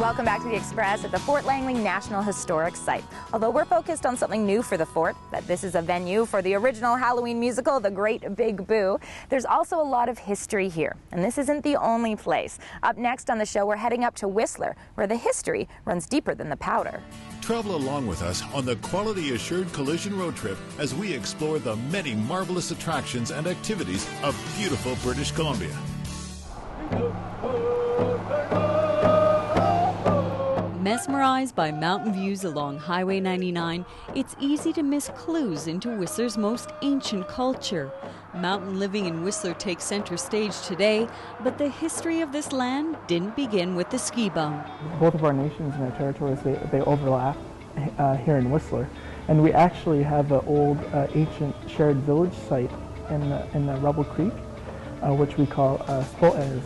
Welcome back to the Express at the Fort Langley National Historic Site. Although we're focused on something new for the fort, that this is a venue for the original Halloween musical, The Great Big Boo, there's also a lot of history here. And this isn't the only place. Up next on the show, we're heading up to Whistler, where the history runs deeper than the powder. Travel along with us on the Quality Assured Collision Road Trip as we explore the many marvelous attractions and activities of beautiful British Columbia. Mesmerized by mountain views along Highway 99, it's easy to miss clues into Whistler's most ancient culture. Mountain living in Whistler takes center stage today, but the history of this land didn't begin with the ski bum. Both of our nations and our territories, they overlap here in Whistler. And we actually have an old ancient shared village site in the Rebel Creek, which we call Squamish.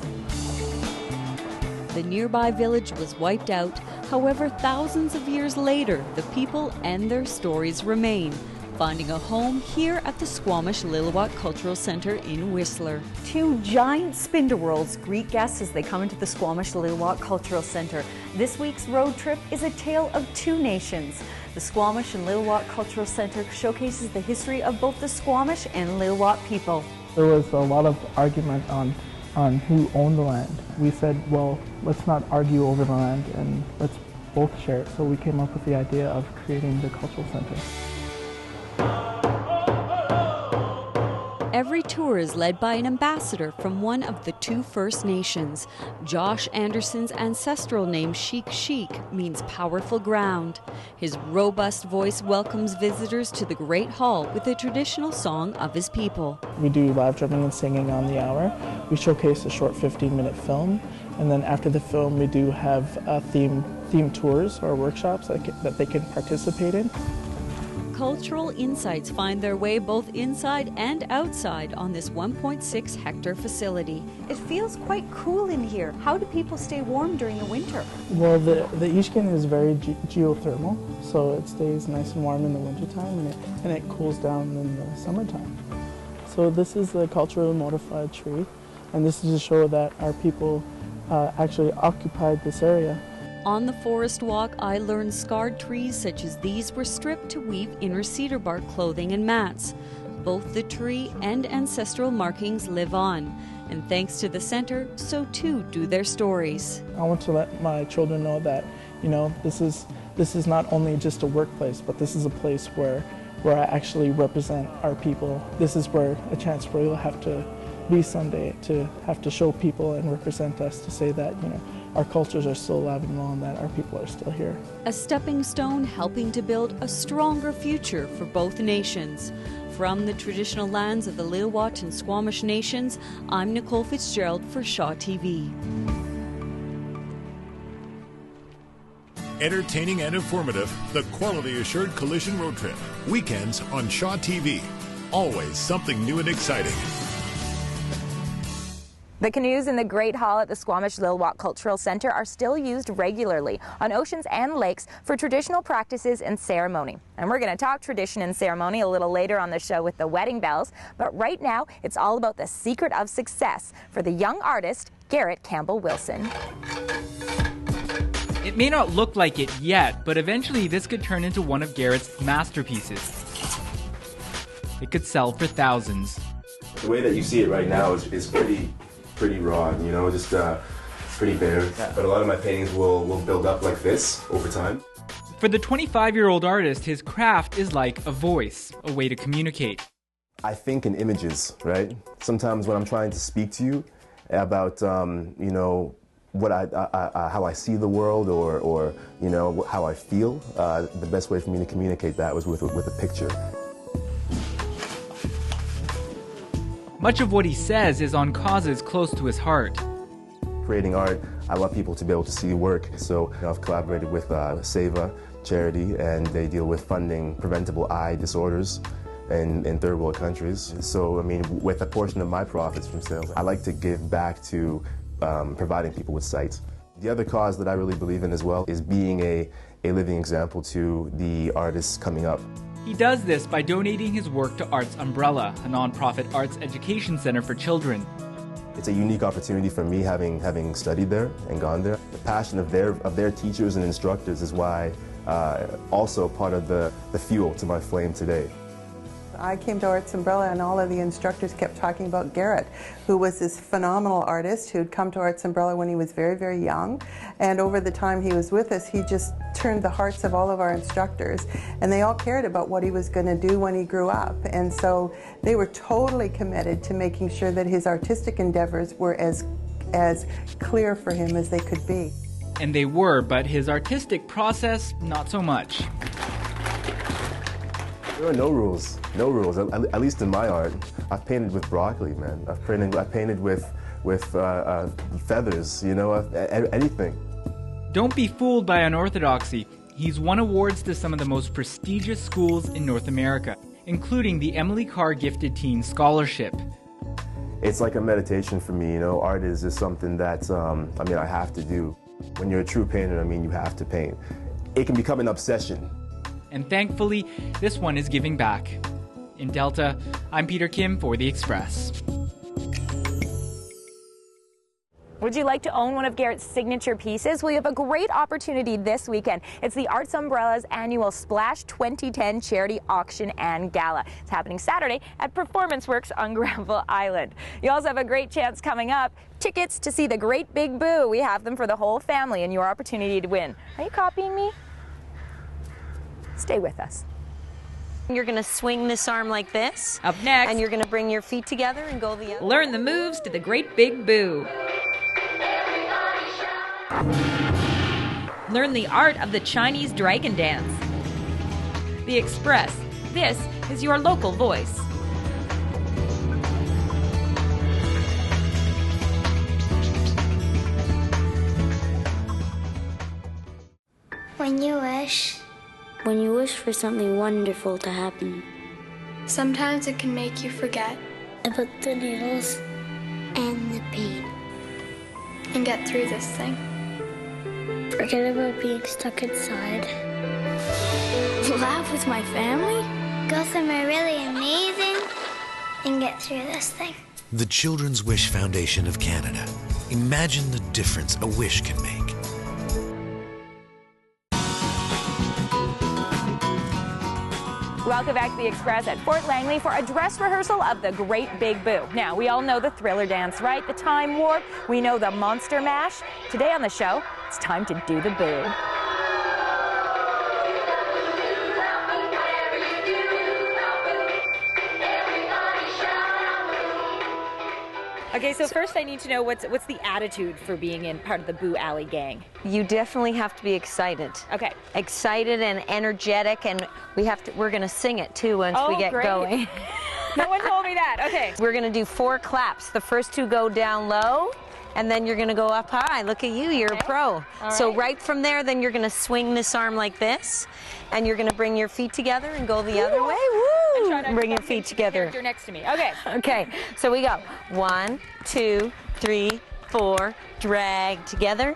The nearby village was wiped out. However, thousands of years later, the people and their stories remain, finding a home here at the Squamish Lil'wat Cultural Centre in Whistler. Two giant spinderwolves greet guests as they come into the Squamish Lil'wat Cultural Centre. This week's road trip is a tale of two nations. The Squamish and Lil'wat Cultural Centre showcases the history of both the Squamish and Lil'wat people. There was a lot of argument on who owned the land. We said, well, let's not argue over the land and let's both share it. So we came up with the idea of creating the cultural center. Every tour is led by an ambassador from one of the two First Nations. Josh Anderson's ancestral name Sheik Sheik means powerful ground. His robust voice welcomes visitors to the Great Hall with a traditional song of his people. We do live drumming and singing on the hour. We showcase a short 15-minute film, and then after the film we do have theme tours or workshops that they can participate in. Cultural insights find their way both inside and outside on this 1.6 hectare facility. It feels quite cool in here. How do people stay warm during the winter? Well, the Ishkin is very geothermal, so it stays nice and warm in the wintertime and it cools down in the summertime. So this is a culturally modified tree, and this is to show that our people actually occupied this area. On the forest walk, I learned scarred trees such as these were stripped to weave inner cedar bark clothing and mats. Both the tree and ancestral markings live on, and thanks to the center, so too do their stories. I want to let my children know that, you know, this is not only just a workplace, but this is a place where I actually represent our people. This is where a chance where you'll have to be someday, to have to show people and represent us, to say that, you know, our cultures are still alive and well and that our people are still here. A stepping stone helping to build a stronger future for both nations. From the traditional lands of the Lil'wat and Squamish nations, I'm Nicole Fitzgerald for Shaw TV. Entertaining and informative, the Quality Assured Collision Road Trip. Weekends on Shaw TV. Always something new and exciting. The canoes in the Great Hall at the Squamish Lil'wat Cultural Centre are still used regularly on oceans and lakes for traditional practices and ceremony. And we're going to talk tradition and ceremony a little later on the show with the wedding bells. But right now, it's all about the secret of success for the young artist, Garrett Campbell Wilson. It may not look like it yet, but eventually this could turn into one of Garrett's masterpieces. It could sell for thousands. The way that you see it right now is pretty raw, you know, just pretty bare. Yeah. But a lot of my paintings will build up like this over time. For the 25-year-old artist, his craft is like a voice, a way to communicate. I think in images, right? Sometimes when I'm trying to speak to you about, you know, what how I see the world or you know, how I feel, the best way for me to communicate that was with a picture. Much of what he says is on causes close to his heart. Creating art, I want people to be able to see work. So you know, I've collaborated with Seva charity, and they deal with funding preventable eye disorders in third world countries. So I mean, with a portion of my profits from sales, I like to give back to providing people with sight. The other cause that I really believe in as well is being a living example to the artists coming up. He does this by donating his work to Arts Umbrella, a nonprofit arts education center for children. It's a unique opportunity for me having studied there and gone there. The passion of their teachers and instructors is why also part of the fuel to my flame today. I came to Arts Umbrella and all of the instructors kept talking about Garrett, who was this phenomenal artist who'd come to Arts Umbrella when he was very, very young. And over the time he was with us, he just turned the hearts of all of our instructors. And they all cared about what he was going to do when he grew up. And so they were totally committed to making sure that his artistic endeavors were as clear for him as they could be. And they were, but his artistic process, not so much. There are no rules, at least in my art. I've painted with broccoli, man. I've painted with feathers, you know, anything. Don't be fooled by unorthodoxy. He's won awards to some of the most prestigious schools in North America, including the Emily Carr Gifted Teen Scholarship. It's like a meditation for me, you know. Art is just something that, I have to do. When you're a true painter, you have to paint. It can become an obsession. And thankfully, this one is giving back. In Delta, I'm Peter Kim for The Express. Would you like to own one of Garrett's signature pieces? Well, you have a great opportunity this weekend. It's the Arts Umbrella's annual Splash 2010 Charity Auction and Gala. It's happening Saturday at Performance Works on Granville Island. You also have a great chance coming up. Tickets to see The Great Big Boo. We have them for the whole family and your opportunity to win. Are you copying me? Stay with us. You're going to swing this arm like this. Up next, and you're going to bring your feet together and go the other way. learn the moves to the Great Big Boo. Learn the art of the Chinese dragon dance. The Express. This is your local voice. When you wish. When you wish for something wonderful to happen. Sometimes it can make you forget. About the needles and the pain. And get through this thing. Forget about being stuck inside. Laugh with my family. Go somewhere really amazing. And get through this thing. The Children's Wish Foundation of Canada. Imagine the difference a wish can make. Welcome back to The Express at Fort Langley for a dress rehearsal of The Great Big Boo. Now, we all know the Thriller dance, right? The Time Warp. We know the Monster Mash. Today on the show, it's time to do the boo. Okay, so first I need to know what's the attitude for being in part of the Boo Alley gang? You definitely have to be excited. Okay. Excited and energetic, and we're going to sing it too once we get going. No one told me that. Okay. We're going to do 4 claps. The first 2 go down low, and then you're going to go up high. Look at you, you're a pro. So right from there, then you're going to swing this arm like this, and you're going to bring your feet together and go the other way. Woo! Bring your feet together. You're next to me. Okay. Okay, so we go 1, 2, 3, 4, drag together,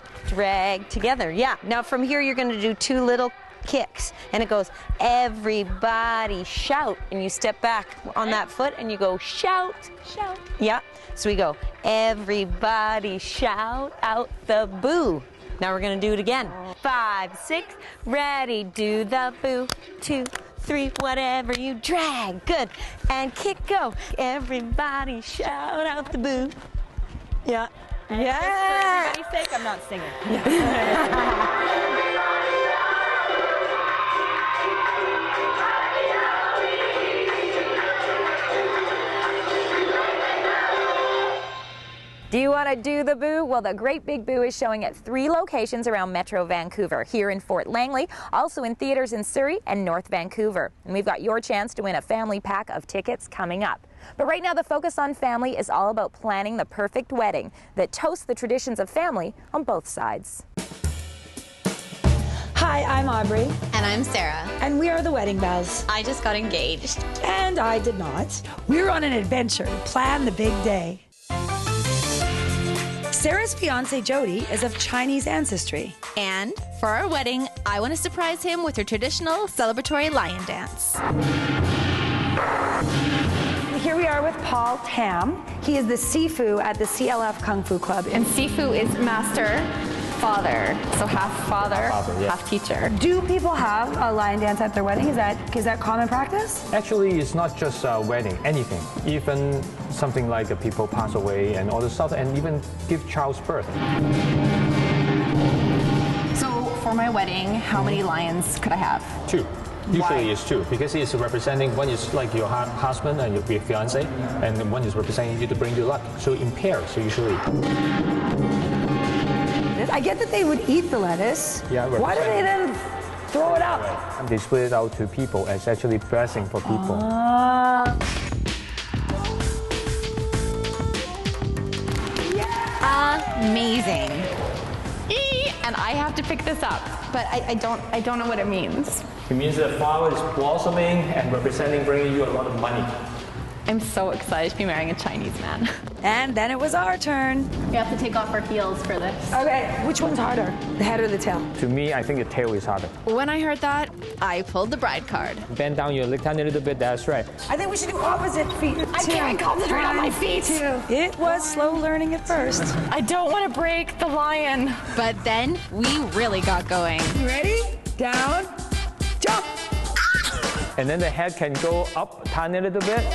yeah. Now from here you're going to do 2 little kicks, and it goes, everybody shout, and you step back on that foot and you go shout, shout. Yeah, so we go, everybody shout out the boo. Now we're going to do it again. 5, 6, ready, do the boo. 2, 3, whatever you drag, good, and kick, go. Everybody shout out the boo. Yeah. And yeah. For everybody's sake, I'm not singing. Do you want to do the boo? Well, the Great Big Boo is showing at 3 locations around Metro Vancouver, here in Fort Langley, also in theaters in Surrey and North Vancouver. And we've got your chance to win a family pack of tickets coming up. But right now, the focus on family is all about planning the perfect wedding that toasts the traditions of family on both sides. Hi, I'm Aubrey. And I'm Sarah. And we are the Wedding Bells. I just got engaged. And I did not. We're on an adventure to plan the big day. Sarah's fiancé Jody is of Chinese ancestry. And for our wedding, I want to surprise him with her traditional celebratory lion dance. here we are with Paul Tam. He is the Sifu at the CLF Kung Fu Club. And Sifu is master, father. So half father, half teacher. Do people have a lion dance at their wedding? Is that common practice? Actually, it's not just a wedding, anything. Even something like people pass away and all the stuff, and even give child's birth. So for my wedding, how many lions could I have? 2. Usually it's 2, because it's representing, one is like your husband and your fiancé, and one is representing you to bring you luck. So in pairs, usually. I get that they would eat the lettuce. Yeah, why do they then throw it out? And they split it out to people as actually blessing for people. Amazing. And I have to pick this up, but I don't know what it means. It means the flower is blossoming and representing bringing you a lot of money. I'm so excited to be marrying a Chinese man. And then it was our turn. We have to take off our heels for this. Okay, which one's harder, the head or the tail? To me, I think the tail is harder. When I heard that, I pulled the bride card. Bend down your leg tiny a little bit, that's right. I think we should do opposite feet. I can't concentrate on my feet. 2. It was slow learning at first. I don't want to break the lion. But then we really got going. You ready? Down, jump. And then the head can go up tiny a little bit.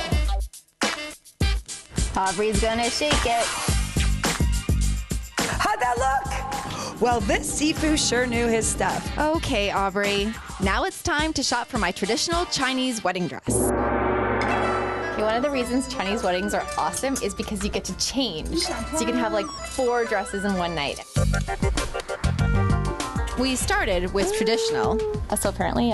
Aubrey's gonna shake it. How'd that look? Well, this Sifu sure knew his stuff. Okay, Aubrey. Now it's time to shop for my traditional Chinese wedding dress. Okay, one of the reasons Chinese weddings are awesome is because you get to change. So you can have like 4 dresses in one night. We started with traditional. So apparently,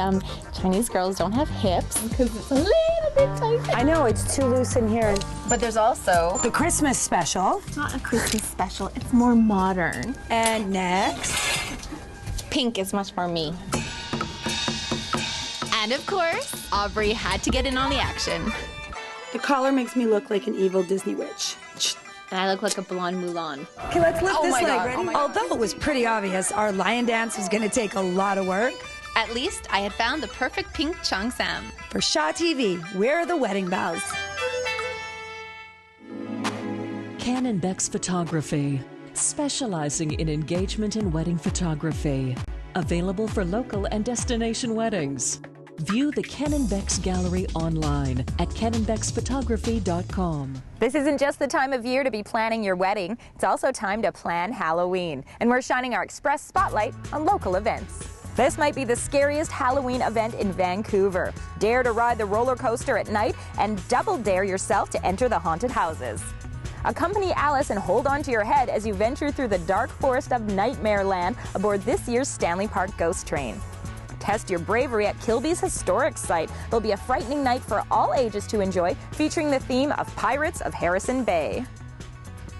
Chinese girls don't have hips because it's a little bit tight. I know, it's too loose in here. But there's also the Christmas special. It's not a Christmas special, it's more modern. And next, pink is much more me. And of course, Aubrey had to get in on the action. The collar makes me look like an evil Disney witch. And I look like a blonde Mulan. Okay, let's lift this leg, ready? Oh Although it was pretty obvious our lion dance was gonna take a lot of work. At least I had found the perfect pink cheongsam. For Shaw TV, we're the wedding bells. Canon Beck's Photography, specializing in engagement and wedding photography. Available for local and destination weddings. View the Canon Beck's gallery online at canonbecksphotography.com. This isn't just the time of year to be planning your wedding, it's also time to plan Halloween. And we're shining our Express spotlight on local events. This might be the scariest Halloween event in Vancouver. Dare to ride the roller coaster at night and double dare yourself to enter the haunted houses. Accompany Alice and hold on to your head as you venture through the dark forest of Nightmare Land aboard this year's Stanley Park Ghost Train. Test your bravery at Kilby's historic site. There'll be a frightening night for all ages to enjoy, featuring the theme of Pirates of Harrison Bay.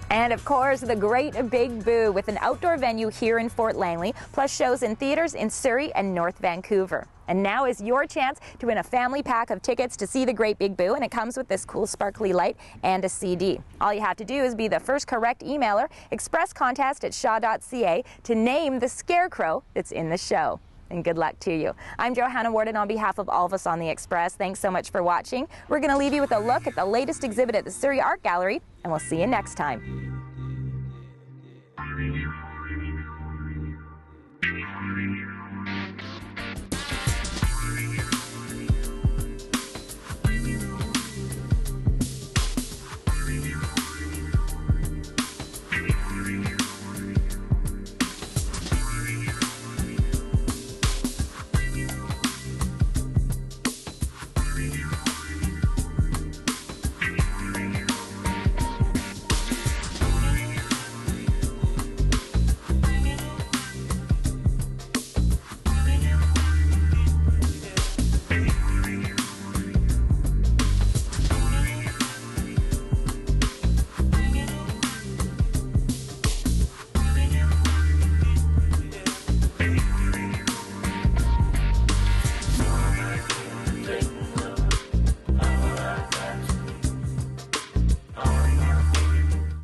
And of course, the Great Big Boo with an outdoor venue here in Fort Langley, plus shows in theaters in Surrey and North Vancouver. And now is your chance to win a family pack of tickets to see the Great Big Boo, and it comes with this cool sparkly light and a CD. All you have to do is be the first correct emailer, expresscontest@shaw.ca, to name the scarecrow that's in the show. And good luck to you. I'm Johanna Warden on behalf of all of us on the Express. Thanks so much for watching. We're going to leave you with a look at the latest exhibit at the Surrey Art Gallery, and we'll see you next time.